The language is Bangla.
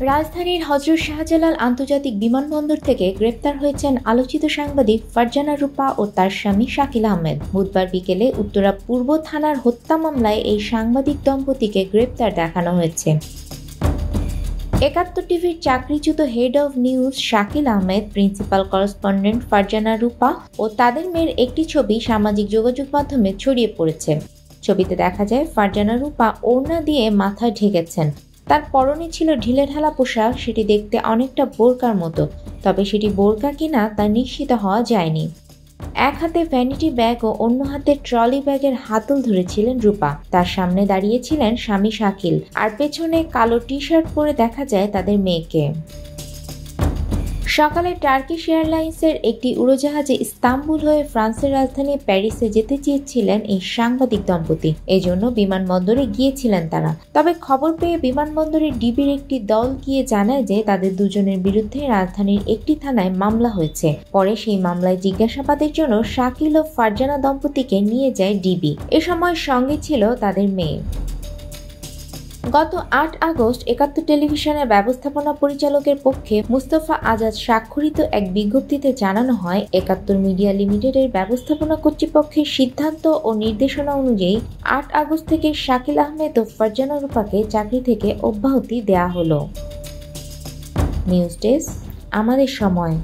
রাজধানীর হযরত শাহজালাল আন্তর্জাতিক বিমানবন্দর থেকে গ্রেপ্তার হয়েছেন আলোচিত সাংবাদিক ফারজানা রূপা ও তার স্বামী শাকিল আহমেদ। বুধবার বিকেলে উত্তরা পূর্ব থানার হত্যা মামলায় এই সাংবাদিক দম্পতিকে গ্রেপ্তার দেখানো হয়েছে। ৭১ টিভির চাকরিচ্যুত head of news Shakil Ahmed, principal correspondent Farzana Rupa ও তাদের মেয়ের একটি ছবি সামাজিক যোগাযোগ মাধ্যমে ছড়িয়ে পড়েছে। ছবিতে দেখা যায় ফারজানা রূপা ওড়না দিয়ে মাথা ঢেকেছেন। তার পরনে ছিল ঢিলেঢালা পোশাক, সেটি দেখতে অনেকটা বোরকার মতো, তবে সেটি বোরকা কিনা তা নিশ্চিত হওয়া যায়নি। এক হাতে ভ্যানিটি ব্যাগ ও অন্য হাতে ট্রলি ব্যাগের হাতল ধরেছিলেন রূপা। তার সামনে দাঁড়িয়েছিলেন স্বামী শাকিল, আর পেছনে কালো টি শার্ট পরে দেখা যায় তাদের মেয়েকে। সকালে টার্কিশ এয়ারলাইন্সের একটি উড়োজাহাজে ইস্তাম্বুল হয়ে ফ্রান্সের রাজধানী প্যারিসে যেতে চেয়েছিলেন এই সাংবাদিক দম্পতি। এজন্য বিমানবন্দরে গিয়েছিলেন তারা। তবে খবর পেয়ে বিমানবন্দরে ডিবির একটি দল গিয়ে জানায় যে তাদের দুজনের বিরুদ্ধে রাজধানীর একটি থানায় মামলা হয়েছে। পরে সেই মামলায় জিজ্ঞাসাবাদের জন্য শাকিল ও ফারজানা দম্পতিকে নিয়ে যায় ডিবি। এ সময় সঙ্গে ছিল তাদের মেয়ে। গত ৮ আগস্ট ৭১ টেলিভিশনের ব্যবস্থাপনা পরিচালকের পক্ষে মুস্তফা আজাদ স্বাক্ষরিত এক বিজ্ঞপ্তিতে জানানো হয়, ৭১ মিডিয়া লিমিটেডের ব্যবস্থাপনা কর্তৃপক্ষের সিদ্ধান্ত ও নির্দেশনা অনুযায়ী ৮ আগস্ট থেকে শাকিল আহমেদ ও ফারজানা রূপাকে চাকরি থেকে অব্যাহতি দেয়া হলো। নিউজ ডেস্ক, আমাদের সময়।